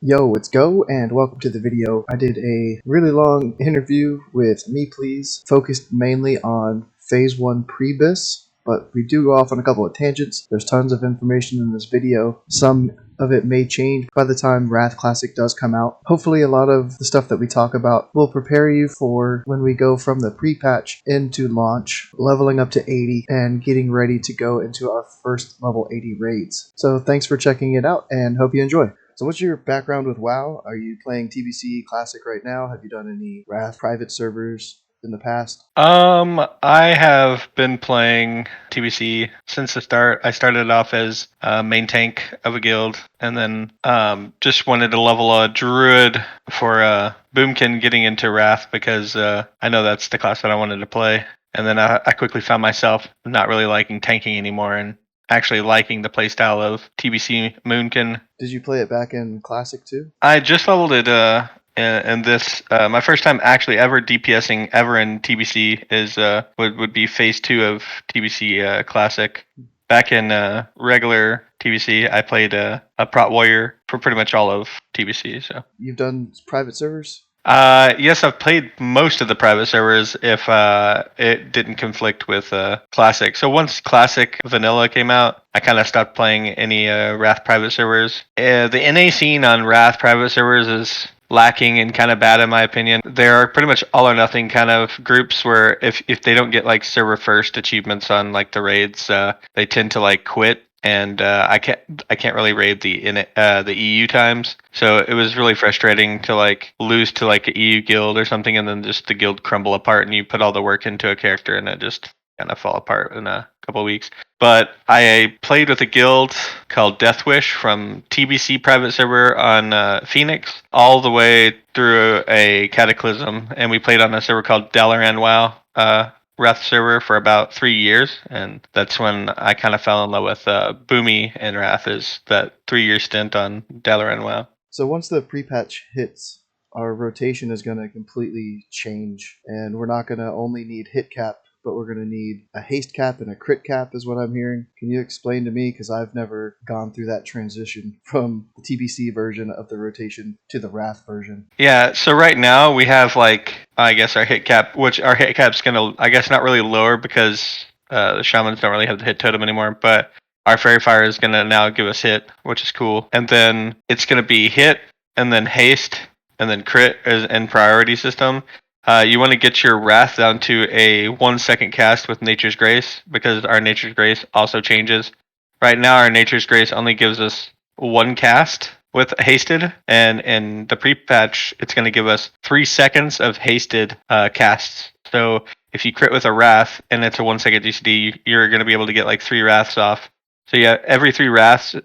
Yo, let's go and welcome to the video. I did a really long interview with MePlease, focused mainly on Phase 1 pre-BiS, but we do go off on a couple of tangents. There's tons of information in this video. Some of it may change by the time Wotlk Classic does come out. Hopefully a lot of the stuff that we talk about will prepare you for when we go from the pre-patch into launch, leveling up to 80, and getting ready to go into our first level 80 raids. So thanks for checking it out and hope you enjoy. So what's your background with WoW? Are you playing TBC Classic right now? Have you done any Wrath private servers in the past? I have been playing TBC since the start. I started off as main tank of a guild, and then just wanted to level a Druid for Boomkin getting into Wrath because I know that's the class that I wanted to play. And then I quickly found myself not really liking tanking anymore and actually liking the playstyle of TBC Moonkin. Did you play it back in Classic too? I just leveled it and this my first time actually ever DPSing ever in TBC is would be phase 2 of TBC Classic. Back in regular TBC, I played a prot warrior for pretty much all of TBC. So You've done private servers? yes, I've played most of the private servers if it didn't conflict with Classic. So once Classic Vanilla came out, I kind of stopped playing any Wrath private servers. The NA scene on Wrath private servers is lacking and kind of bad in my opinion. There are pretty much all or nothing kind of groups where if they don't get like server first achievements on like the raids, they tend to like quit. And I can't really raid the EU times, so it was really frustrating to like lose to like an EU guild or something, and then just the guild crumble apart, and you put all the work into a character, and it just kind of fall apart in a couple of weeks. But I played with a guild called Deathwish from TBC private server on Phoenix all the way through a Cataclysm, and we played on a server called Dalaran WoW. Wrath server for about 3 years, and that's when I kind of fell in love with Boomy and Wrath, is that 3-year stint on Dalaran WoW. So once the pre-patch hits, our rotation is going to completely change, and we're not going to only need hit cap, but we're going to need a haste cap and a crit cap is what I'm hearing. Can you explain to me, because I've never gone through that transition from the TBC version of the rotation to the Wrath version? Yeah, so right now we have like, I guess our hit cap, which our hit cap's gonna, I guess not really lower because the shamans don't really have the hit totem anymore, but our fairy fire is gonna now give us hit, which is cool. And then it's gonna be hit, and then haste, and then crit and priority system. You want to get your Wrath down to a 1 second cast with Nature's Grace, because our Nature's Grace also changes. Right now our Nature's Grace only gives us 1 cast with hasted, and in the pre-patch it's going to give us 3 seconds of hasted casts. So if you crit with a Wrath and it's a 1 second GCD, you're going to be able to get like 3 Wraths off. So yeah, every 3 Wraths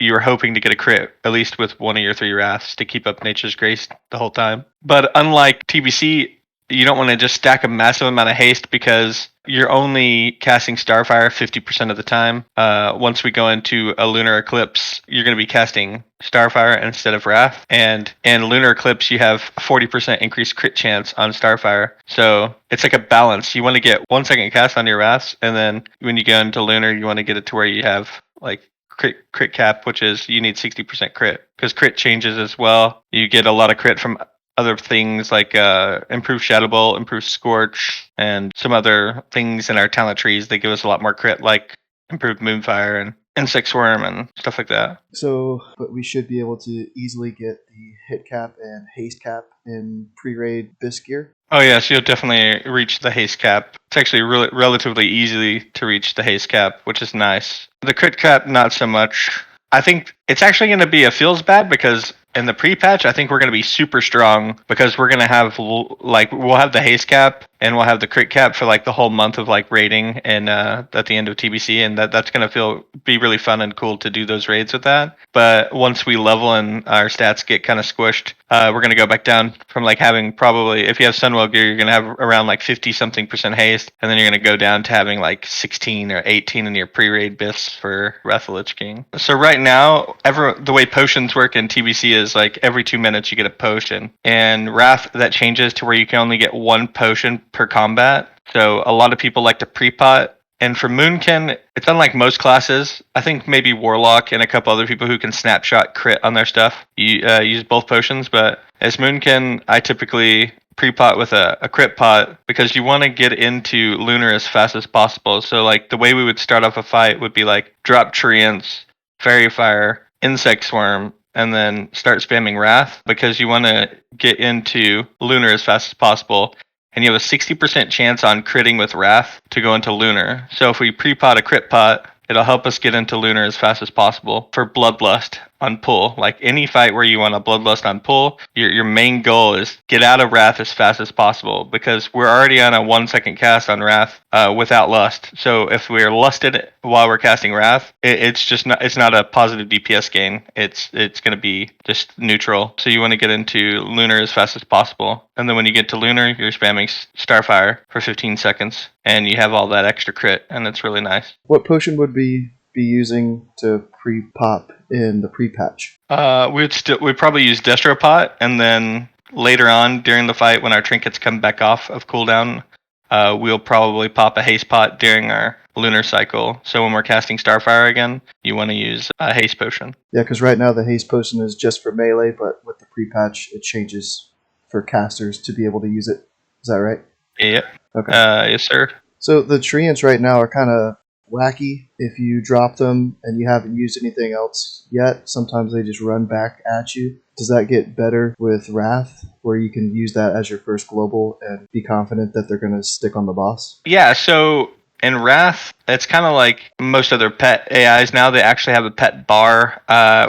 you're hoping to get a crit, at least with 1 of your 3 Wraths, to keep up Nature's Grace the whole time. But unlike TBC, you don't want to just stack a massive amount of haste because you're only casting Starfire 50% of the time. Once we go into a Lunar Eclipse, you're going to be casting Starfire instead of Wrath. And in Lunar Eclipse, you have 40% increased crit chance on Starfire. So it's like a balance. You want to get 1 second cast on your Wraths, and then when you go into Lunar, you want to get it to where you have like crit cap, which is you need 60% crit, because crit changes as well. You get a lot of crit from other things like improved Shadow Bolt, improved Scorch, and some other things in our talent trees that give us a lot more crit, like improved Moonfire and Insect Swarm and stuff like that. So, but we should be able to easily get the hit cap and haste cap in pre-raid BiS gear. Oh yes, you'll definitely reach the haste cap. It's actually relatively easy to reach the haste cap, which is nice. The crit cap, not so much. I think it's actually going to be a feels bad because in the pre-patch, I think we're going to be super strong because we're going to have like we'll have the haste cap and we'll have the crit cap for like the whole month of like raiding and at the end of TBC, and that's going to be really fun and cool to do those raids with that. But once we level and our stats get kind of squished, we're going to go back down from like having probably, if you have Sunwell Gear, you're going to have around like 50-something% haste, and then you're going to go down to having like 16 or 18 in your pre-raid BiS for Wrath of the Lich King. So right now, the way potions work in TBC is like every 2 minutes you get a potion. And Wrath, that changes to where you can only get 1 potion per combat. So a lot of people like to pre-pot And for Moonkin, it's unlike most classes. I think maybe Warlock and a couple other people who can snapshot crit on their stuff use both potions. But as Moonkin, I typically pre-pot with a crit pot because you want to get into Lunar as fast as possible. So like the way we would start off a fight would be like drop Treants, Fairy Fire, Insect Swarm, and then start spamming Wrath because you want to get into Lunar as fast as possible. And you have a 60% chance on critting with Wrath to go into Lunar. So if we pre-pot a crit pot, it'll help us get into Lunar as fast as possible for Bloodlust on pull. Like any fight where you want a Bloodlust on pull, your main goal is get out of Wrath as fast as possible because we're already on a 1 second cast on Wrath without Lust. So if we're lusted while we're casting Wrath, it's not a positive DPS gain. It's going to be just neutral. So you want to get into Lunar as fast as possible. And then when you get to Lunar, you're spamming Starfire for 15 seconds and you have all that extra crit and it's really nice. What potion would be using to pre-pop in the pre-patch? We'd probably use Destropot, and then later on during the fight when our trinkets come back off of cooldown, we'll probably pop a haste pot during our lunar cycle. So when we're casting Starfire again, you want to use a haste potion. Yeah, because right now the haste potion is just for melee, but with the pre-patch it changes for casters to be able to use it. Is that right? Yep. Okay. Yes, sir. So the treants right now are kind of wacky. If you drop them and you haven't used anything else yet, sometimes they just run back at you. Does that get better with Wrath, where you can use that as your first global and be confident that they're going to stick on the boss? Yeah, so in Wrath, it's kind of like most other pet AIs now. They actually have a pet bar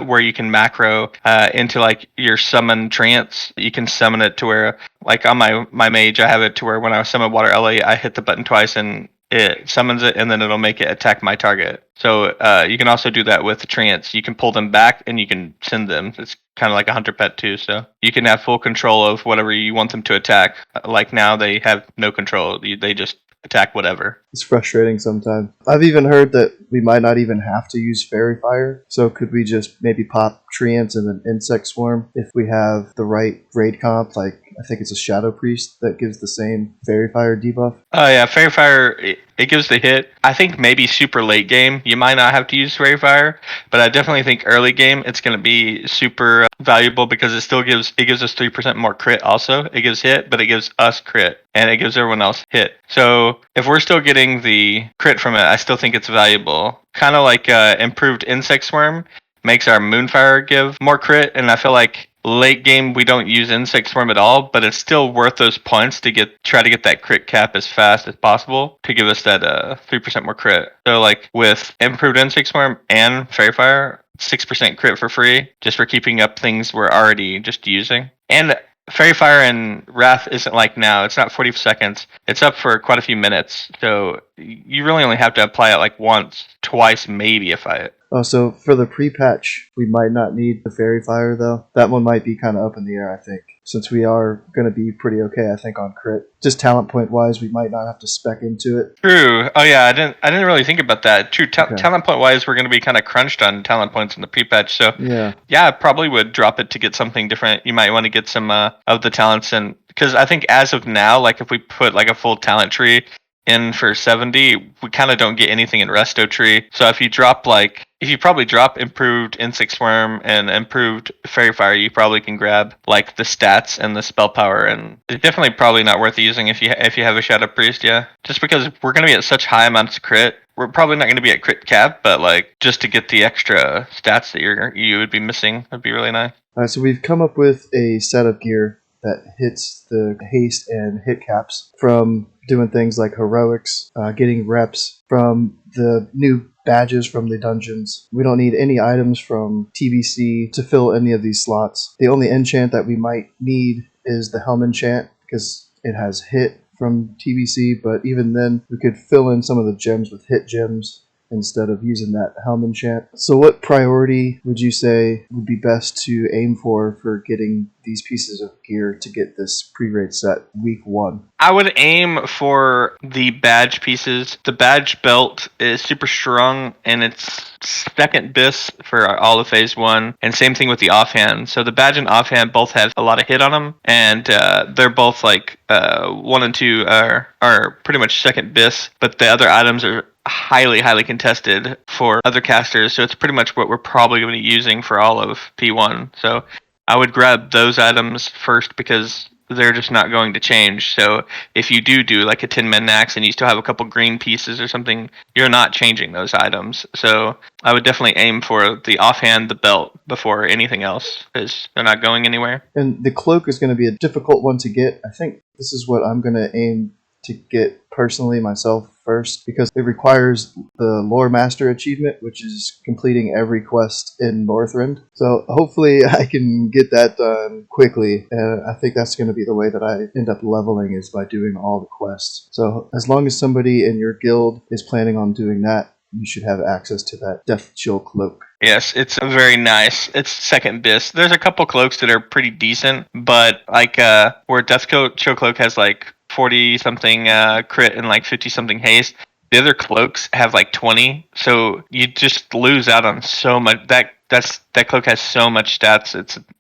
where you can macro into like your summon trance. You can summon it to where, like on my mage, I have it to where when I summon Water Ellie, I hit the button twice and it summons it, and then it'll make it attack my target. So you can also do that with trance. You can pull them back, and you can send them. It's kind of like a hunter pet too. So you can have full control of whatever you want them to attack. Like now, they have no control. They just attack whatever. It's frustrating sometimes. I've even heard that we might not even have to use Fairy Fire. So could we just maybe pop Treants and an Insect Swarm if we have the right raid comp? Like I think it's a Shadow Priest that gives the same Fairy Fire debuff. Oh yeah, Fairy Fire, it gives the hit. I think maybe super late game you might not have to use Fairy Fire, but I definitely think early game it's going to be super valuable because it gives us 3% more crit. Also, it gives hit, but it gives us crit and it gives everyone else hit. So if we're still getting the crit from it, I still think it's valuable. Kind of like improved Insect Swarm makes our Moonfire give more crit, and I feel like late game we don't use Insect Swarm at all, but it's still worth those points to try to get that crit cap as fast as possible to give us that 3% more crit. So like with improved Insect Swarm and Fairy Fire, 6% crit for free just for keeping up things we're already just using. And Fairy Fire and Wrath isn't like now. It's not 40 seconds. It's up for quite a few minutes. So you really only have to apply it like once, twice, maybe a fight. Oh, so for the pre-patch, we might not need the Fairy Fire, though. That one might be kind of up in the air, I think. Since we are going to be pretty okay, I think, on crit. Just talent point-wise, we might not have to spec into it. True. Oh, yeah, I didn't really think about that. True. Talent point-wise, we're going to be kind of crunched on talent points in the pre-patch. So, yeah, I probably would drop it to get something different. You might want to get some of the talents. And because I think as of now, like if we put like a full talent tree in for 70, we kind of don't get anything in Resto Tree. So if you probably drop improved Insect Swarm and improved Fairy Fire, you probably can grab like the stats and the spell power, and it's definitely probably not worth using if you have a Shadow Priest, yeah. Just because we're gonna be at such high amounts of crit, we're probably not gonna be at crit cap, but like just to get the extra stats that you would be missing would be really nice. Alright, so we've come up with a set of gear that hits the haste and hit caps from doing things like heroics, getting reps from the new badges from the dungeons. We don't need any items from TBC to fill any of these slots. The only enchant that we might need is the Helm enchant because it has hit from TBC, but even then we could fill in some of the gems with hit gems instead of using that Helm enchant. So what priority would you say would be best to aim for getting these pieces of gear to get this pre-raid set week 1? I would aim for the badge pieces. The badge belt is super strong, and it's second BiS for all of phase 1, and same thing with the offhand. So the badge and offhand both have a lot of hit on them, and they're both like 1 and 2 are pretty much second BiS, but the other items are highly contested for other casters, so it's pretty much what we're probably going to be using for all of P1. So I would grab those items first because they're just not going to change. So if you do like a 10-man axe and you still have a couple green pieces or something, you're not changing those items. So I would definitely aim for the offhand, the belt, before anything else, because they're not going anywhere. And the cloak is going to be a difficult one to get. I think this is what I'm going to aim to get personally myself first, because it requires the Lore Master achievement, which is completing every quest in Northrend. So hopefully I can get that done quickly, and I think that's going to be the way that I end up leveling, is by doing all the quests. So as long as somebody in your guild is planning on doing that, you should have access to that Death Chill cloak. Yes, it's very nice. It's second BiS. There's a couple cloaks that are pretty decent, but like where Death Chill cloak has like 40 something crit and like 50 something haste. The other cloaks have like 20, so you just lose out on so much. That cloak has so much stats.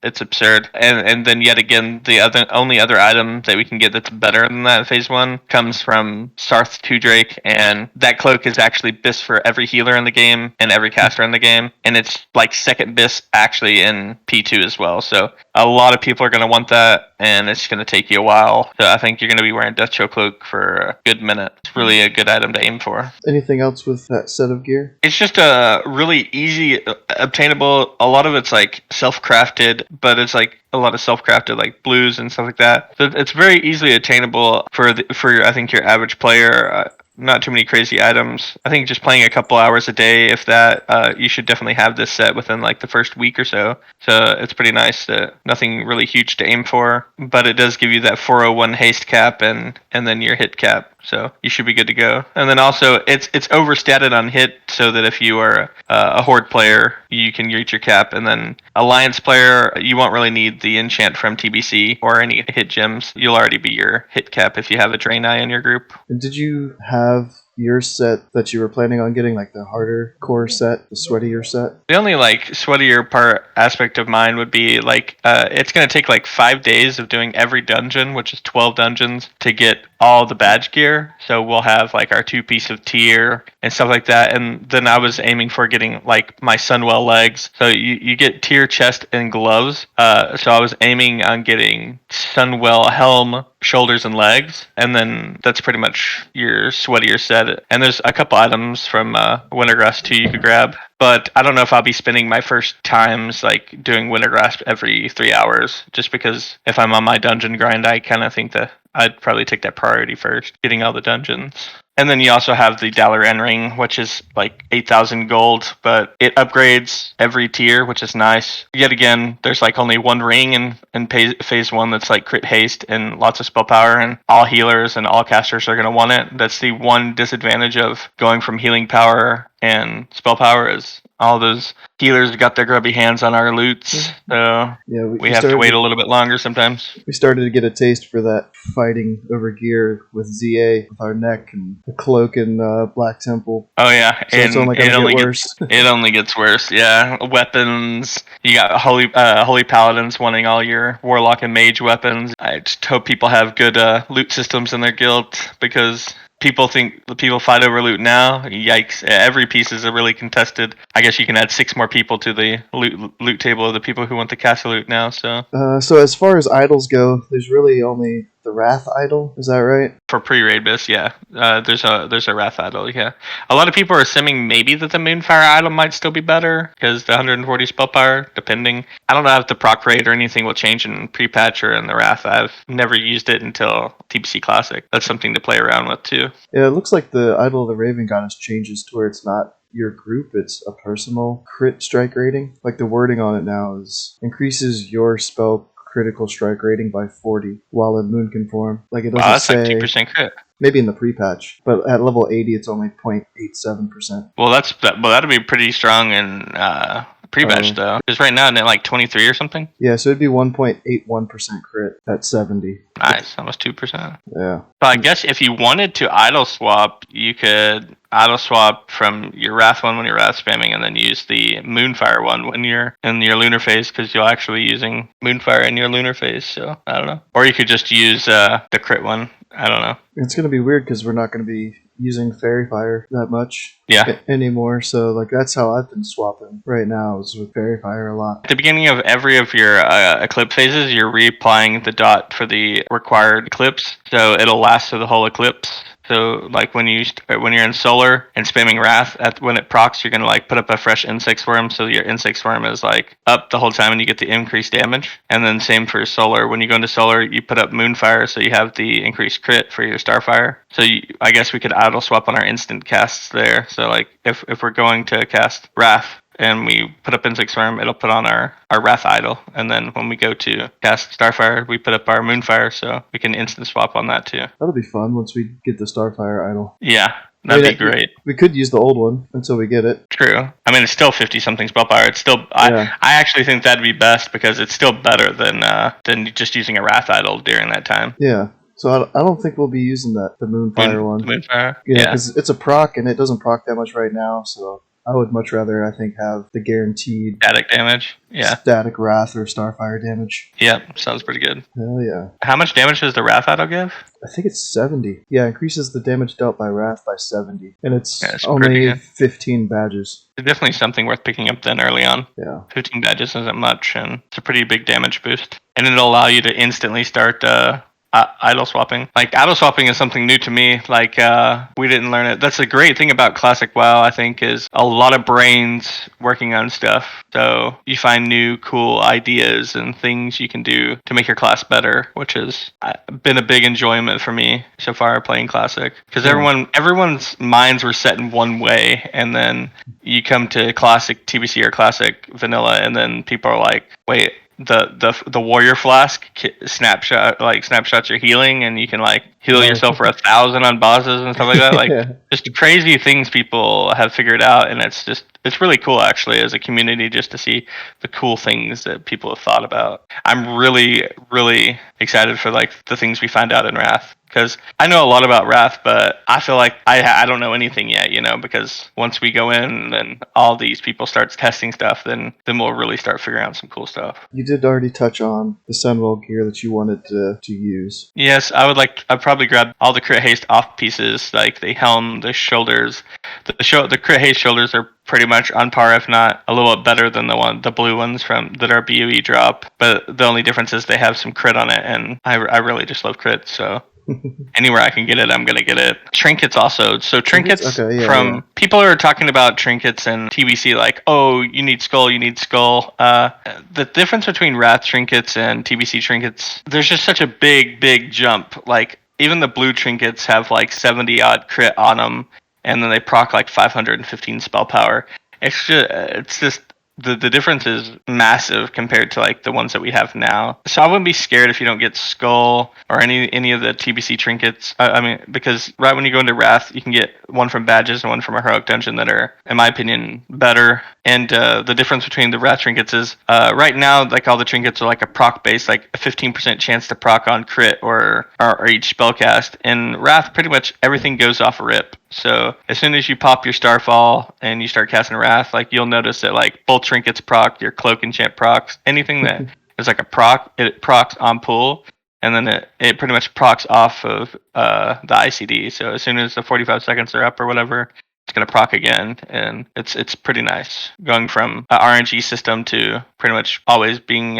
It's absurd. And then yet again, the only other item that we can get that's better than that phase 1 comes from Sarth 2 Drake, and that cloak is actually BiS for every healer in the game and every caster in the game, and it's like second BiS actually in P2 as well. So a lot of people are going to want that, and it's going to take you a while. So I think you're going to be wearing Death Chill cloak for a good minute. It's really a good item to aim for. Anything else with that set of gear? It's just a really easy obtainable. A lot of it's like self-crafted, but it's like a lot of self-crafted like blues and stuff like that. So it's very easily attainable for I think your average player. Not too many crazy items. I think just playing a couple hours a day, if that, you should definitely have this set within like the first week or so. So it's pretty nice. Nothing really huge to aim for, but it does give you that 401 haste cap and then your hit cap. So you should be good to go. And then also it's overstated on hit, so that if you are a horde player, you can reach your cap. And then alliance player, you won't really need the enchant from TBC or any hit gems. You'll already be your hit cap if you have a Drain Eye in your group. And did you have your set that you were planning on getting, like the harder core set, the sweatier set? The only like sweatier part aspect of mine would be like it's gonna take like 5 days of doing every dungeon, which is 12 dungeons, to get all the badge gear. So we'll have like our 2-piece of tier and stuff like that. And then I was aiming for getting like my Sunwell legs. So you get tier chest and gloves. So I was aiming on getting Sunwell helm, shoulders, and legs, and then that's pretty much your sweatier set. And there's a couple items from Wintergrass too you could grab, but I don't know if I'll be spending my first times like doing Wintergrass every 3 hours, just because if I'm on my dungeon grind, I kind of think that I'd probably take that priority first, getting all the dungeons. And then you also have the Dalaran ring, which is like 8,000 gold, but it upgrades every tier, which is nice. Yet again, there's like only one ring in phase 1 that's like crit haste and lots of spell power, and all healers and all casters are going to want it. That's the one disadvantage of going from healing power and spell power, is all those healers got their grubby hands on our loots, so yeah, we have to wait a little bit longer sometimes. We started to get a taste for that fighting over gear with ZA, with our neck and the cloak and Black Temple. Oh yeah, so it's only going to get worse. It only gets worse. Yeah, weapons. You got holy paladins wanting all your warlock and mage weapons. I just hope people have good loot systems in their guild, because people think the people fight over loot now. Yikes! Every piece is really contested. I guess you can add 6 more people to the loot table of the people who want the castle loot now. So as far as idols go, there's really only the Wrath idol. Is that right? For pre-raid BiS, yeah. There's a Wrath idol, yeah. A lot of people are assuming maybe that the Moonfire idol might still be better, because the 140 spell power, depending. I don't know if the proc rate or anything will change in pre-patch or in the Wrath. I've never used it until TBC Classic. That's something to play around with too. Yeah, it looks like the idol of the Raven Goddess changes to where it's not your group, it's a personal crit strike rating. Like the wording on it now is increases your spell critical strike rating by 40 while in Moonkin form. Like it doesn't that's say, like 2% crit. Maybe in the pre-patch, but at level 80 it's only 0.87%. Well, that'd be pretty strong in pre-patch though. Because right now, isn't it like 23 or something? Yeah, so it'd be 1.81% crit at 70. Nice, almost 2%. Yeah. So I guess if you wanted to idle swap, you could idle swap from your Wrath one when you're Wrath spamming, and then use the Moonfire one when you're in your lunar phase, because you're actually using Moonfire in your lunar phase. So I don't know. Or you could just use the crit one. I don't know. It's going to be weird because we're not going to be using Fairy Fire that much Yeah. anymore, so like that's how I've been swapping right now is with Fairy Fire a lot. At the beginning of every of your eclipse phases, you're reapplying the dot for the required eclipse, so it'll last through the whole eclipse. So like when you're in solar and spamming wrath, when it procs, you're gonna like put up a fresh insect swarm, so your insect swarm is like up the whole time, and you get the increased damage. And then same for solar. When you go into solar, you put up moonfire, so you have the increased crit for your starfire. So I guess we could idle swap on our instant casts there. So like if we're going to cast wrath and we put up Insect Swarm, it'll put on our Wrath Idol. And then when we go to cast Starfire, we put up our Moonfire, so we can instant swap on that too. That'll be fun once we get the Starfire idol. Yeah, that'd be great. We could use the old one until we get it. True. I mean, it's still 50-something spell power. It's still, I actually think that'd be best because it's still better than just using a Wrath Idol during that time. Yeah. So I don't think we'll be using the Moonfire one. Moonfire? Yeah, because it's a proc and it doesn't proc that much right now, so I would much rather, I think, have the guaranteed static damage. Yeah. Static Wrath or Starfire damage. Yep, sounds pretty good. Hell yeah. How much damage does the Wrath Idol give? I think it's 70. Yeah, increases the damage dealt by Wrath by 70. And it's only 15 badges. It's definitely something worth picking up then early on. Yeah. 15 badges isn't much, and it's a pretty big damage boost. And it'll allow you to instantly start idle swapping. Like, idle swapping is something new to me. Like, we didn't learn it. That's a great thing about Classic WoW, I think, is a lot of brains working on stuff. So you find new cool ideas and things you can do to make your class better, which has been a big enjoyment for me so far playing Classic. Because everyone's minds were set in one way, and then you come to Classic TBC or Classic Vanilla, and then people are like, wait, the warrior flask snapshots your healing, and you can like heal yourself for 1,000 on bosses and stuff like that. Like just crazy things people have figured out, and it's really cool actually as a community just to see the cool things that people have thought about. I'm really, really excited for like the things we find out in Wrath. Because I know a lot about Wrath, but I feel like I don't know anything yet, because once we go in and all these people start testing stuff, then we'll really start figuring out some cool stuff. You did already touch on the Sunwell gear that you wanted to use. Yes, I'd probably grab all the crit haste off pieces, like the helm, the shoulders. The crit haste shoulders are pretty much on par, if not a little bit better than the blue ones that are BOE drop. But the only difference is they have some crit on it, and I really just love crit, so anywhere I can get it, I'm gonna get it. Trinkets also. So trinkets people are talking about trinkets and TBC like, oh, you need skull. The difference between Wrath trinkets and TBC trinkets, there's just such a big jump. Like even the blue trinkets have like 70 odd crit on them, and then they proc like 515 spell power. It's just the difference is massive compared to like the ones that we have now. So I wouldn't be scared if you don't get skull or any of the TBC trinkets. I mean, because right when you go into Wrath, you can get one from badges and one from a heroic dungeon that are, in my opinion, better. And the difference between the Wrath trinkets is right now, like all the trinkets are like a proc base, like a 15% chance to proc on crit or each spellcast. In Wrath, pretty much everything goes off a rip. So as soon as you pop your Starfall and you start casting Wrath, like you'll notice that like both trinkets proc, your cloak enchant procs, anything that is like a proc, it procs on pull, and then it pretty much procs off of the ICD. So as soon as the 45 seconds are up or whatever, it's gonna proc again, and it's pretty nice going from an RNG system to pretty much always being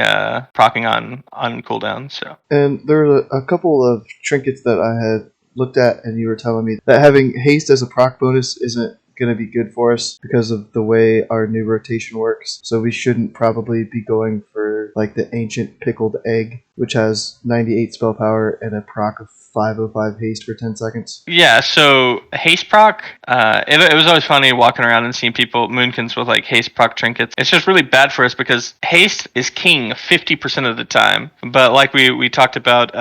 procking on cooldown. So and there are a couple of trinkets that I had looked at, and you were telling me that having haste as a proc bonus isn't going to be good for us because of the way our new rotation works. So we shouldn't probably be going for like the ancient pickled egg, which has 98 spell power and a proc of 505 haste for 10 seconds. Yeah, so haste proc, it was always funny walking around and seeing people, moonkins with like haste proc trinkets. It's just really bad for us because haste is king 50% of the time. But like we talked about,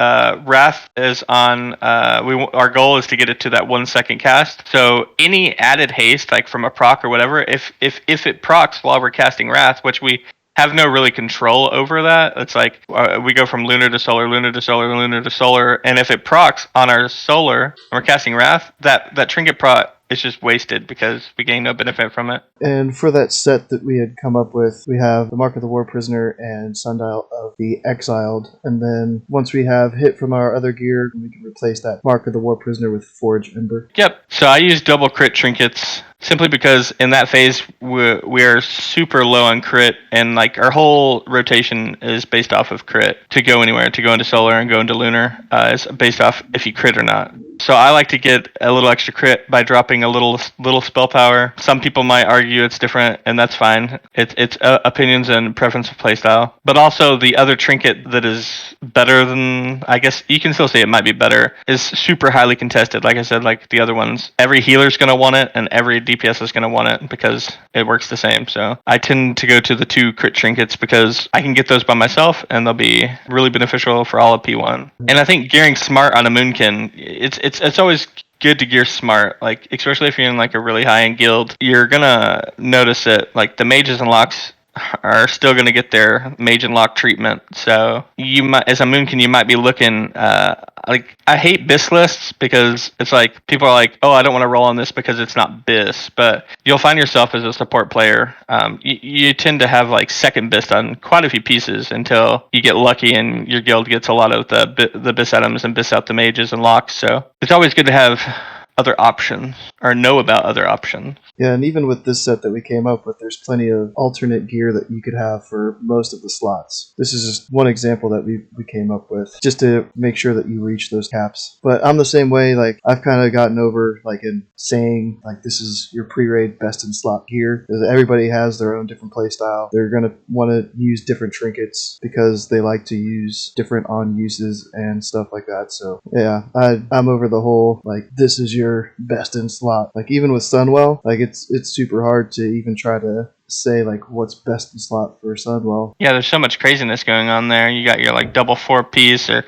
Wrath is on, our goal is to get it to that 1 second cast. So any added haste, like from a proc or whatever, if it procs while we're casting Wrath, which we have no really control over that. It's like we go from lunar to solar, lunar to solar, lunar to solar, and if it procs on our solar and we're casting Wrath, that trinket proc it's just wasted because we gain no benefit from it. And for that set that we had come up with, we have the Mark of the War Prisoner and Sundial of the Exiled. And then once we have hit from our other gear, we can replace that Mark of the War Prisoner with Forge Ember. Yep. So I use double crit trinkets simply because in that phase we are super low on crit, and like our whole rotation is based off of crit. To go anywhere, to go into solar and go into lunar, is based off if you crit or not. So I like to get a little extra crit by dropping a little spell power. Some people might argue it's different, and that's fine. It's opinions and preference of playstyle. But also the other trinket that is better than, I guess you can still say it might be better, is super highly contested. Like I said, like the other ones, every healer's going to want it and every DPS is going to want it because it works the same. So I tend to go to the 2 crit trinkets because I can get those by myself and they'll be really beneficial for all of P1. And I think gearing smart on a Moonkin, it's always good to gear smart, like especially if you're in like a really high end guild. You're gonna notice that like the mages and locks are still going to get their mage and lock treatment. So you might, as a Moonkin, you might be looking like, I hate BiS lists because it's like people are like, oh, I don't want to roll on this because it's not BiS, but you'll find yourself as a support player, you tend to have like second BiS on quite a few pieces until you get lucky and your guild gets a lot of the BiS items and BiS out the mages and locks. So it's always good to have other options or know about other options. Yeah, and even with this set that we came up with, there's plenty of alternate gear that you could have for most of the slots. This is just one example that we came up with, just to make sure that you reach those caps. But I'm the same way, like, I've kind of gotten over, like, in saying, like, this is your pre-raid best in slot gear, because everybody has their own different play style. They're going to want to use different trinkets because they like to use different on-uses and stuff like that. So, yeah, I'm over the whole, like, this is your best in slot. Like, even with Sunwell, like, it's super hard to even try to say like what's best in slot for Sunwell. Yeah, there's so much craziness going on there. You got your like double 4-piece or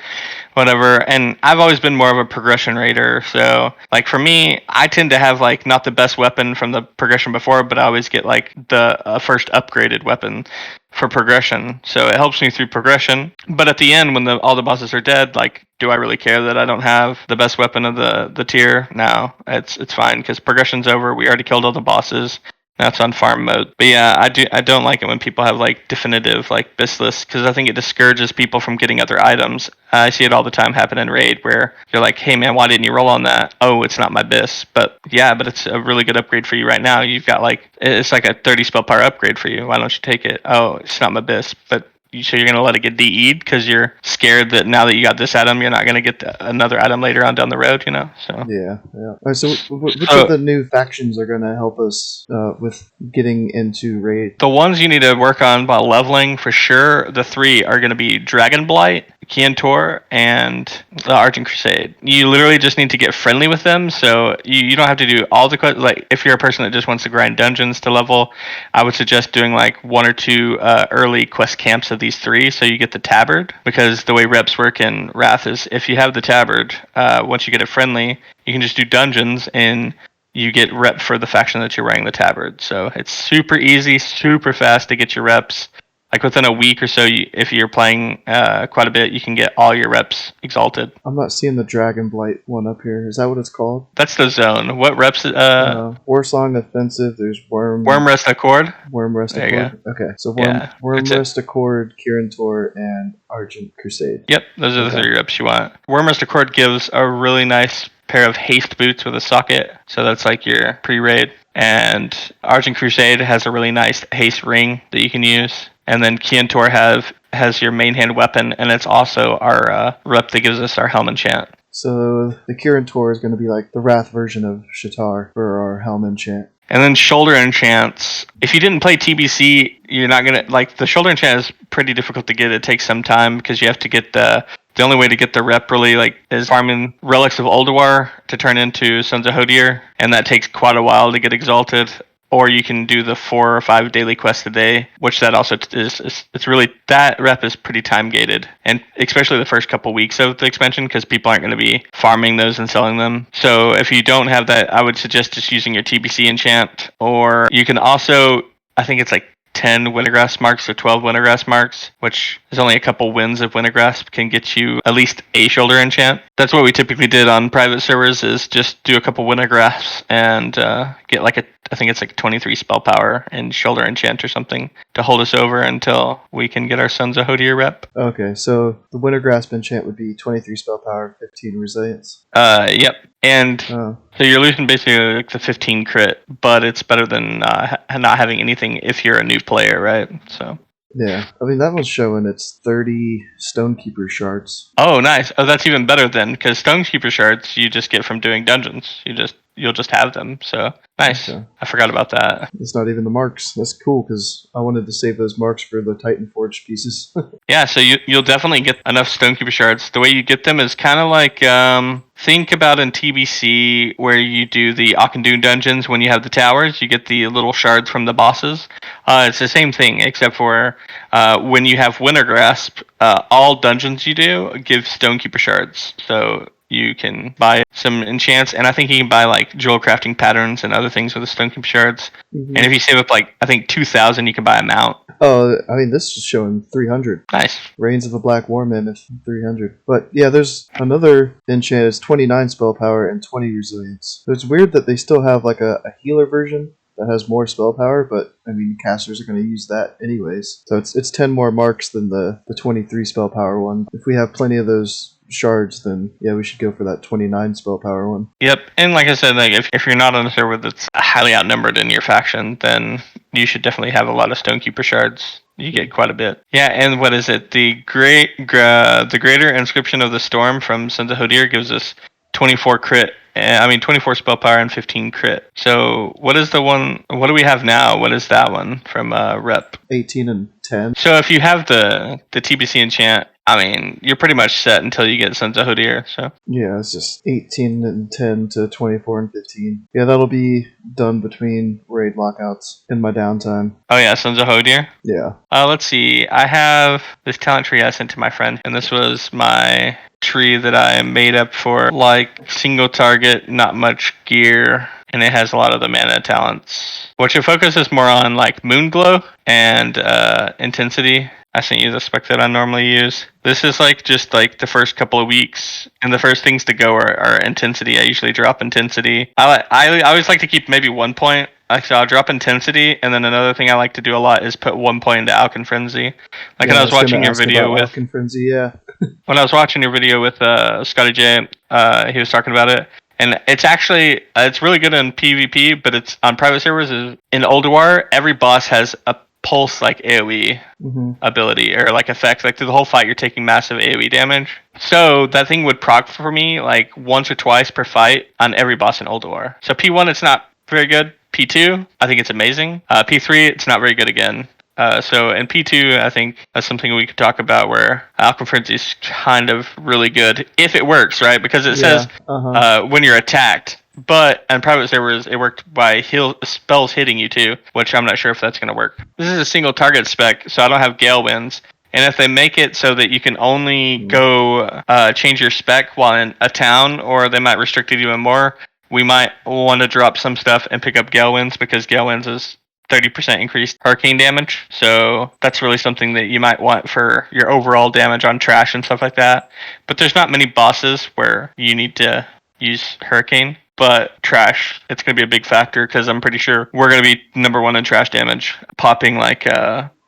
whatever, and I've always been more of a progression raider. So like for me, I tend to have like not the best weapon from the progression before, but I always get like the first upgraded weapon for progression. So it helps me through progression. But at the end, when all the bosses are dead, like, do I really care that I don't have the best weapon of the tier? No, it's fine because progression's over. We already killed all the bosses. Now it's on farm mode. But yeah, I don't like it when people have like definitive like BiS lists because I think it discourages people from getting other items. I see it all the time happen in raid where you're like, hey man, why didn't you roll on that? Oh, it's not my BiS. But yeah, but it's a really good upgrade for you right now. You've got like, it's like a 30 spell power upgrade for you. Why don't you take it? Oh, it's not my BiS. But so you're going to let it get DE'd because you're scared that now that you got this item, you're not going to get another item later on down the road, you know? So yeah. All right, so which of the new factions are going to help us with getting into raid? The ones you need to work on about leveling for sure, the 3 are going to be Dragon Blight, Kiantor, and the Argent Crusade. You literally just need to get friendly with them, so you don't have to do all the quests. Like, if you're a person that just wants to grind dungeons to level, I would suggest doing like 1 or 2 early quest camps of these 3, so you get the tabard, because the way reps work in Wrath is if you have the tabard, once you get it friendly, you can just do dungeons and you get rep for the faction that you're wearing the tabard. So it's super easy, super fast to get your reps. Like within a week or so, if you're playing quite a bit, you can get all your reps exalted. I'm not seeing the Dragon Blight one up here. Is that what it's called? That's the zone. What reps? Warsong Offensive. There's Worm Rest Accord. Worm Rest Accord. Okay, so Worm Rest Accord, Kirantor, and Argent Crusade. Yep, those are the 3 reps you want. Worm Rest Accord gives a really nice pair of haste boots with a socket, so that's like your pre-raid. And Argent Crusade has a really nice haste ring that you can use. And then Kiantor has your main hand weapon, and it's also our rep that gives us our Helm enchant. So the Kirantor is going to be like the Wrath version of Shatar for our Helm enchant. And then shoulder enchants. If you didn't play TBC, you're not gonna like the shoulder enchant is pretty difficult to get. It takes some time because you have to get the only way to get the rep really like is farming relics of Ulduar to turn into Sons of Hodir, and that takes quite a while to get exalted. Or you can do the 4 or 5 daily quests a day, which that also is it's really, that rep is pretty time gated, and especially the first couple weeks of the expansion because people aren't going to be farming those and selling them. So if you don't have that, I would suggest just using your TBC enchant, or you can also, I think it's like 10 Wintergrasp marks or 12 Wintergrasp marks, which is only a couple wins of Wintergrasp can get you at least a shoulder enchant. That's what we typically did on private servers, is just do a couple Wintergrasps and get like I think it's like 23 spell power and shoulder enchant or something to hold us over until we can get our Sons of Hodir rep. Okay, so the Wintergrasp enchant would be 23 spell power, 15 resilience. Yep. And so you're losing basically like the 15 crit, but it's better than not having anything if you're a new player, right? So. Yeah, I mean that one's showing it's 30 Stonekeeper shards. Oh, nice. Oh, that's even better then, because Stonekeeper shards you just get from doing dungeons. You'll just have them. So nice. Okay. I forgot about that. It's not even the marks. That's cool because I wanted to save those marks for the Titan Forge pieces. Yeah, so you'll definitely get enough Stonekeeper shards. The way you get them is kind of like think about in TBC where you do the Akandun dungeons when you have the towers. You get the little shards from the bosses. It's the same thing except for when you have Wintergrasp, all dungeons you do give Stonekeeper shards. So you can buy some enchants, and I think you can buy like jewel crafting patterns and other things with the Stonekeeper shards. Mm-hmm. And if you save up like I think 2,000, you can buy a mount. Oh, I mean this is showing 300. Nice. Reigns of the Black War Mammoth 300. But yeah, there's another enchant. It's 29 spell power and 20 resilience. So it's weird that they still have like a healer version that has more spell power, but I mean casters are going to use that anyways. So it's 10 more marks than the 23 spell power one. If we have plenty of those shards, then yeah, we should go for that 29 spell power one. Yep, and like I said, like if you're not on a server that's highly outnumbered in your faction, then you should definitely have a lot of Stonekeeper shards. You get quite a bit. Yeah, and what is it? The Greater Inscription of the Storm from Sons of Hodir gives us 24 crit. 24 spell power and 15 crit. So what is the one? What do we have now? What is that one from Rep? 18 and 10. So if you have the TBC enchant, I mean, you're pretty much set until you get Sons of Hodir. So yeah, it's just 18 and 10 to 24 and 15. Yeah, that'll be done between raid lockouts in my downtime. Oh yeah, Sons of Hodir? Yeah. Let's see. I have this talent tree I sent to my friend, and this was my tree that I made up for like single target, not much gear, and it has a lot of the mana talents. What your focus is more on like Moonglow and intensity. I sent you the spec that I normally use. This is like just like the first couple of weeks, and the first things to go are intensity. I usually drop intensity. I always like to keep maybe 1 point. So I'll drop intensity, and then another thing I like to do a lot is put 1 point into Alkin Frenzy. Like when I was watching your video with Alkin Frenzy, yeah. When I was watching your video with Scotty J, he was talking about it, and it's actually it's really good in PvP, but it's on private servers. In Ulduar, every boss has a pulse like AoE ability or like effect. Like through the whole fight, you're taking massive AoE damage. So that thing would proc for me like once or twice per fight on every boss in Ulduar. So P1, it's not very good. P2, I think it's amazing. P3, it's not very good again. So in P2, I think that's something we could talk about where Alkin Frenzy is kind of really good if it works, right? Because it says when you're attacked. But on private servers, it worked by spells hitting you too, which I'm not sure if that's going to work. This is a single target spec, so I don't have Gale Winds. And if they make it so that you can only go change your spec while in a town, or they might restrict it even more, we might want to drop some stuff and pick up Gale Winds, because Gale Winds is 30% increased hurricane damage. So that's really something that you might want for your overall damage on trash and stuff like that. But there's not many bosses where you need to use hurricane. But trash, it's going to be a big factor, because I'm pretty sure we're going to be number one in trash damage. Popping like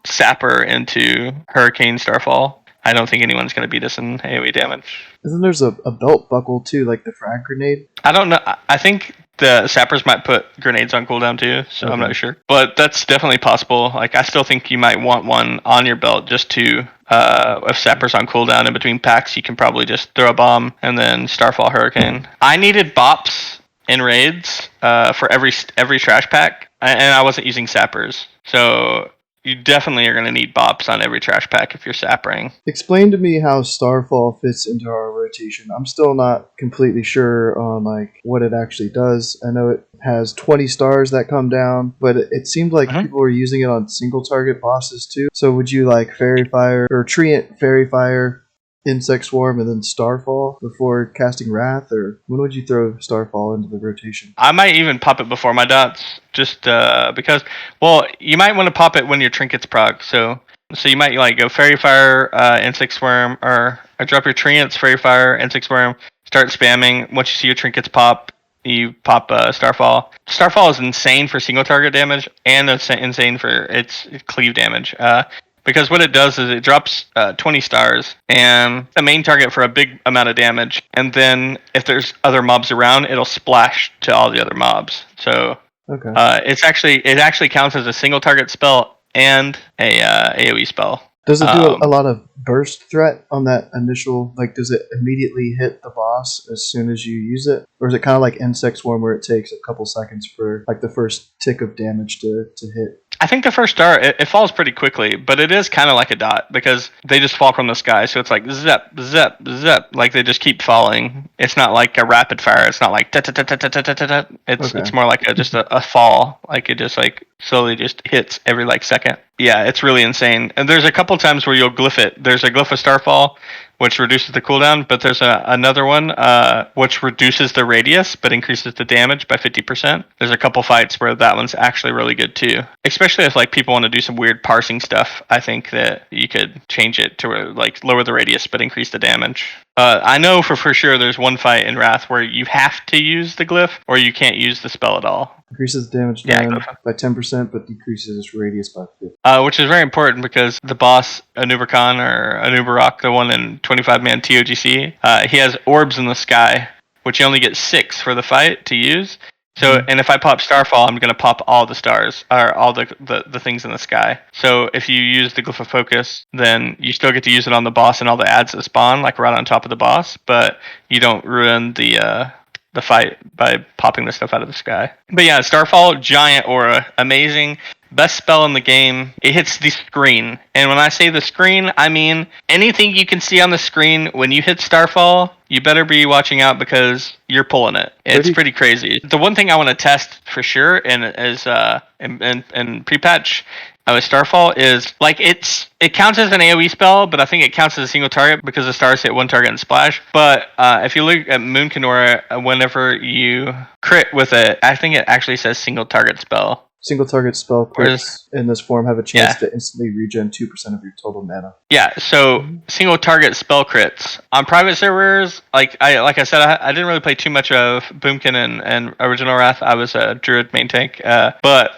Sapper into Hurricane Starfall. I don't think anyone's going to beat us in AoE damage. Isn't there's a belt buckle too, like the frag grenade? I don't know. I think the Sappers might put grenades on cooldown too, so I'm not sure. But that's definitely possible. Like, I still think you might want one on your belt just to, if Sapper's on cooldown in between packs, you can probably just throw a bomb and then Starfall Hurricane. I needed bops in raids for every trash pack, and I wasn't using Sappers. So you definitely are going to need bops on every trash pack if you're sappering. Explain to me how Starfall fits into our rotation. I'm still not completely sure on like what it actually does. I know it has 20 stars that come down, but it seemed like people were using it on single target bosses too. So would you like Fairy Fire or Treant Fairy Fire Insect Swarm and then Starfall before casting Wrath, or when would you throw Starfall into the rotation? I might even pop it before my dots, just because. Well, you might want to pop it when your trinkets proc. So you might like go Fairy Fire, Insect Swarm, or drop your Trinkets, Fairy Fire, Insect Swarm. Start spamming. Once you see your trinkets pop, you pop Starfall. Starfall is insane for single target damage and it's insane for its cleave damage. Because what it does is it drops 20 stars and the main target for a big amount of damage. And then if there's other mobs around, it'll splash to all the other mobs. So Okay. it actually counts as a single target spell and a AoE spell. Does it do a lot of burst threat on that initial, like does it immediately hit the boss as soon as you use it? Or is it kind of like Insect Swarm where it takes a couple seconds for like the first tick of damage to hit? I think the first star, it falls pretty quickly, but it is kind of like a dot because they just fall from the sky. So it's like zip, zip, zip. Like they just keep falling. It's not like a rapid fire. It's not like ta-ta-ta-ta-ta-ta-ta-ta. It's more like just a fall. Like it just like slowly just hits every like second. Yeah, it's really insane. And there's a couple times where you'll glyph it. There's a glyph of Starfall, which reduces the cooldown, but there's another one which reduces the radius but increases the damage by 50%. There's a couple fights where that one's actually really good too. Especially if like people want to do some weird parsing stuff, I think that you could change it to like lower the radius but increase the damage. I know for sure there's one fight in Wrath where you have to use the glyph or you can't use the spell at all. Increases damage down by 10%, but decreases its radius by 50%. Which is very important because the boss, Anubarkan or Anubarak, the one in 25-man TOGC, he has orbs in the sky, which you only get 6 for the fight to use. So, and if I pop Starfall, I'm going to pop all the stars, or all the things in the sky. So if you use the Glyph of Focus, then you still get to use it on the boss and all the ads that spawn, like right on top of the boss, but you don't ruin the fight by popping the stuff out of the sky. But yeah, Starfall, giant aura, amazing. Best spell in the game. It hits the screen. And when I say the screen, I mean anything you can see on the screen when you hit Starfall, you better be watching out because you're pulling it. It's pretty crazy. The one thing I want to test for sure and is in pre-patch with Starfall is like it counts as an AoE spell, but I think it counts as a single target because the stars hit one target and splash. But if you look at Moon Kenora, whenever you crit with it, I think it actually says single target spell. Single target spell crits in this form have a chance to instantly regen 2% of your total mana. Yeah, so single target spell crits on private servers. Like I said, I didn't really play too much of Boomkin and Original Wrath. I was a Druid main tank. But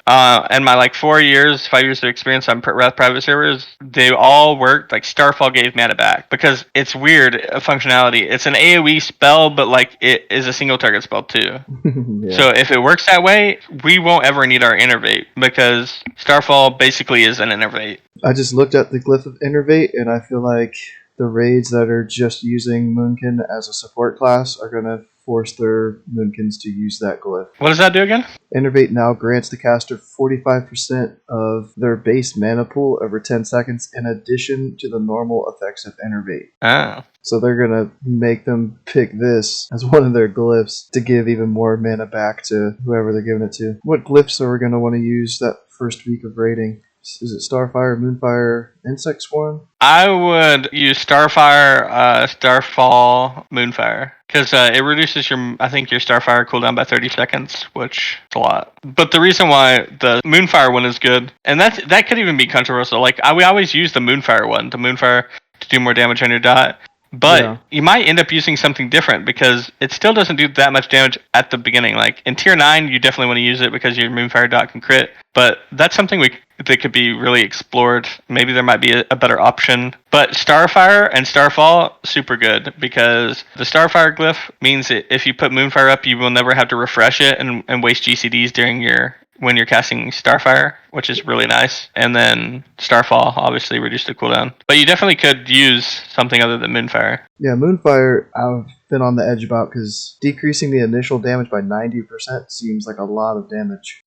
in my like 5 years of experience on Wrath private servers, they all worked. Like Starfall gave mana back because it's weird functionality. It's an AoE spell, but like it is a single target spell too. Yeah. So if it works that way, we won't ever need our Innervate because Starfall basically is an Innervate. I just looked at the Glyph of Innervate and I feel like the raids that are just using Moonkin as a support class are going to force their Moonkins to use that glyph. What does that do again? Innervate now grants the caster 45% of their base mana pool over 10 seconds in addition to the normal effects of Innervate. Oh. So they're going to make them pick this as one of their glyphs to give even more mana back to whoever they're giving it to. What glyphs are we going to want to use that first week of raiding? Is it Starfire, Moonfire, Insect Swarm? I would use Starfire, Starfall, Moonfire. Because it reduces your Starfire cooldown by 30 seconds, which is a lot. But the reason why the Moonfire one is good, and that could even be controversial. Like we always use the Moonfire to do more damage on your dot. But you might end up using something different because it still doesn't do that much damage at the beginning. Like in tier 9, you definitely want to use it because your Moonfire dot can crit. But that's something that could be really explored. Maybe there might be a better option. But Starfire and Starfall, super good because the Starfire glyph means that if you put Moonfire up, you will never have to refresh it and waste GCDs when you're casting Starfire, which is really nice. And then Starfall obviously reduced the cooldown. But you definitely could use something other than Moonfire. Yeah, Moonfire I've been on the edge about because decreasing the initial damage by 90% seems like a lot of damage.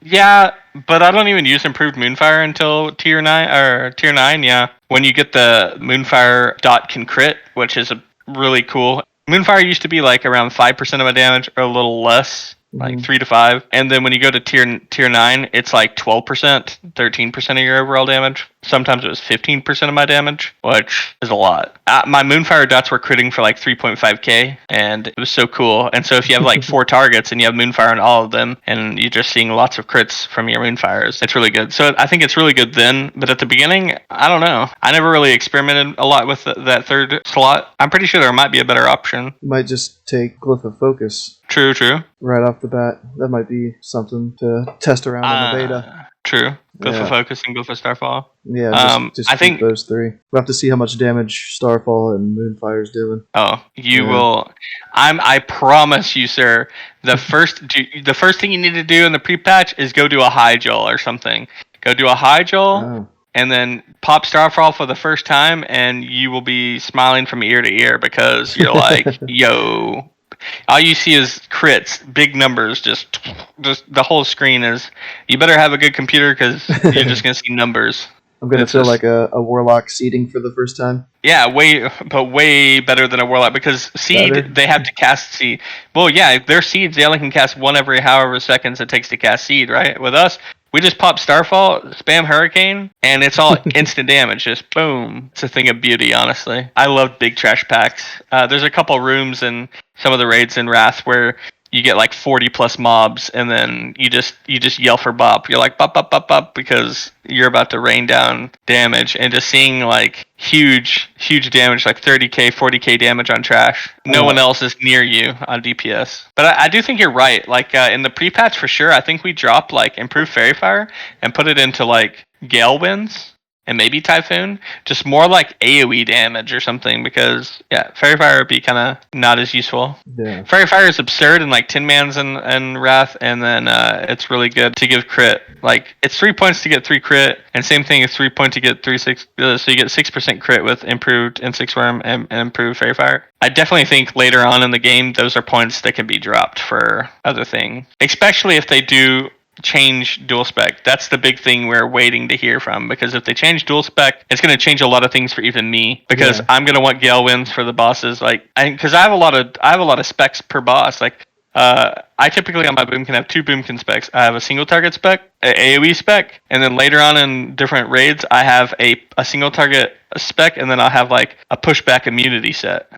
Yeah, but I don't even use improved Moonfire until tier 9, yeah. When you get the Moonfire dot can crit, which is really cool. Moonfire used to be like around 5% of my damage or a little less. like 3 to 5. And then when you go to tier 9, it's like 12%, 13% of your overall damage. Sometimes it was 15% of my damage, which is a lot. My Moonfire dots were critting for like 3.5k, and it was so cool. And so if you have like 4 targets and you have Moonfire on all of them, and you're just seeing lots of crits from your Moonfires, it's really good. So I think it's really good then, but at the beginning, I don't know. I never really experimented a lot with that third slot. I'm pretty sure there might be a better option. You might just take Glyph of Focus. True. Right off the bat. That might be something to test around in the beta. True. Glyph of Focus and Glyph of Starfall. Yeah, just I think those 3. We'll have to see how much damage Starfall and Moonfire's doing. Oh, you will. I promise you, sir. The first thing you need to do in the pre-patch is go do a high joel or something. Go do a high joel, and then pop Starfall for the first time, and you will be smiling from ear to ear because you're like, yo. All you see is crits, big numbers, just the whole screen is. You better have a good computer because you're just gonna see numbers. I'm gonna feel like a Warlock seeding for the first time. Yeah, way better than a Warlock because seed they have to cast seed. Well, yeah, if they're seeds, they only can cast one every however seconds it takes to cast seed, right? With us, we just pop Starfall, spam Hurricane, and it's all instant damage. Just boom. It's a thing of beauty, honestly. I love big trash packs. There's a couple rooms in some of the raids in Wrath where you get like 40 plus mobs, and then you just yell for bop. You're like bop bop bop bop because you're about to rain down damage, and just seeing like huge damage, like 30k, 40k damage on trash. No one else is near you on DPS. But I do think you're right. Like in the pre-patch for sure, I think we dropped like improved Fairy Fire and put it into like Gale Winds. And maybe Typhoon, just more like AoE damage or something, because Fairy Fire would be kind of not as useful. Yeah. Fairy Fire is absurd in like Tin Mans and Wrath, and then it's really good to give crit. Like it's 3 points to get 3 crit, and same thing is 3 points to get 3/6. So you get 6% crit with improved Insect Worm and improved Fairy Fire. I definitely think later on in the game those are points that can be dropped for other things, especially if they do change dual spec. That's the big thing we're waiting to hear from, because if they change dual spec, it's going to change a lot of things for even me, because I'm going to want Gale Winds for the bosses, like because I have a lot of specs per boss. Like I typically on my Boomkin have 2 Boomkin specs. I have a single target spec, a AoE spec, and then later on in different raids I have a single target spec, and then I'll have like a pushback immunity set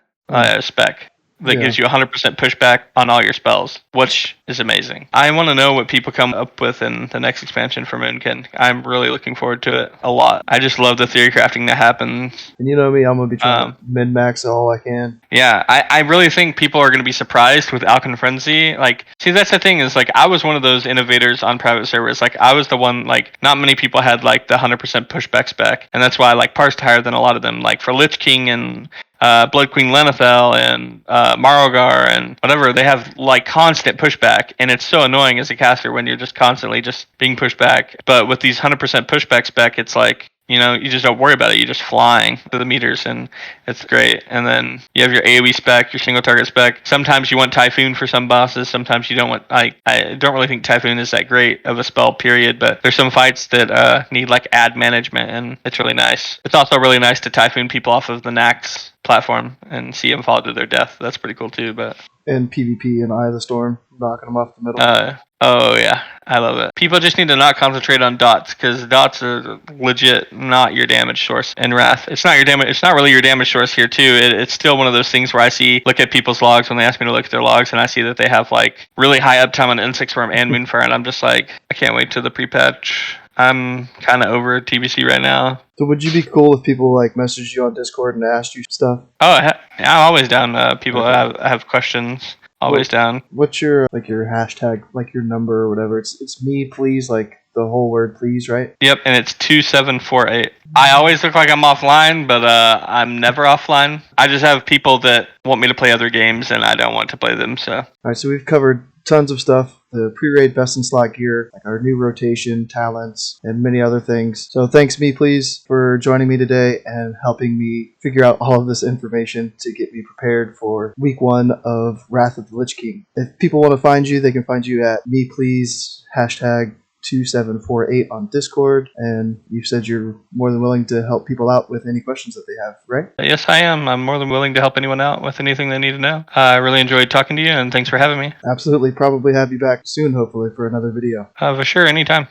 spec that gives you 100% pushback on all your spells, which is amazing. I want to know what people come up with in the next expansion for Moonkin. I'm really looking forward to it a lot. I just love the theory crafting that happens. And you know me, I'm going to be trying to min-max all I can. Yeah, I really think people are going to be surprised with Alchemy Frenzy. Like, see, that's the thing is, like, I was one of those innovators on private servers. Like, I was the one, like, not many people had, like, the 100% pushback spec. And that's why I, like, parsed higher than a lot of them. Like, for Lich King and Blood Queen Lenethel and Marogar and whatever, they have like constant pushback, and it's so annoying as a caster when you're just constantly just being pushed back. But with these 100% pushback spec, it's like, you know, you just don't worry about it. You're just flying to the meters, and it's great. And then you have your AoE spec, your single target spec. Sometimes you want Typhoon for some bosses. Sometimes you don't want. I don't really think Typhoon is that great of a spell, period. But there's some fights that need like ad management, and it's really nice. It's also really nice to Typhoon people off of the Nax platform and see them fall to their death. That's pretty cool too. But and PvP and Eye of the Storm, knocking them off the middle. Oh yeah, I love it. People just need to not concentrate on dots, because dots are legit not your damage source in Wrath. It's not your damage. It's not really your damage source here too. It's still one of those things where I look at people's logs when they ask me to look at their logs, and I see that they have like really high uptime on Insect Swarm and Moonfire, and I'm just like, I can't wait to the pre-patch. I'm kind of over TBC right now. So would you be cool if people like messaged you on Discord and asked you stuff? Oh, I'm always down. People have questions. Always down. What's your hashtag, like your number or whatever? It's me, please, like the whole word please, right? Yep, and it's 2748. I always look like I'm offline, but I'm never offline. I just have people that want me to play other games, and I don't want to play them. So. All right, so we've covered tons of stuff. The pre-raid best in slot gear, like our new rotation, talents, and many other things. So thanks MePlease for joining me today and helping me figure out all of this information to get me prepared for week 1 of Wrath of the Lich King. If people want to find you, they can find you at MePlease hashtag 2748 on Discord, and you said you're more than willing to help people out with any questions that they have, right? Yes, I am. I'm more than willing to help anyone out with anything they need to know. I really enjoyed talking to you, and thanks for having me. Absolutely. Probably have you back soon, hopefully, for another video. For sure, anytime.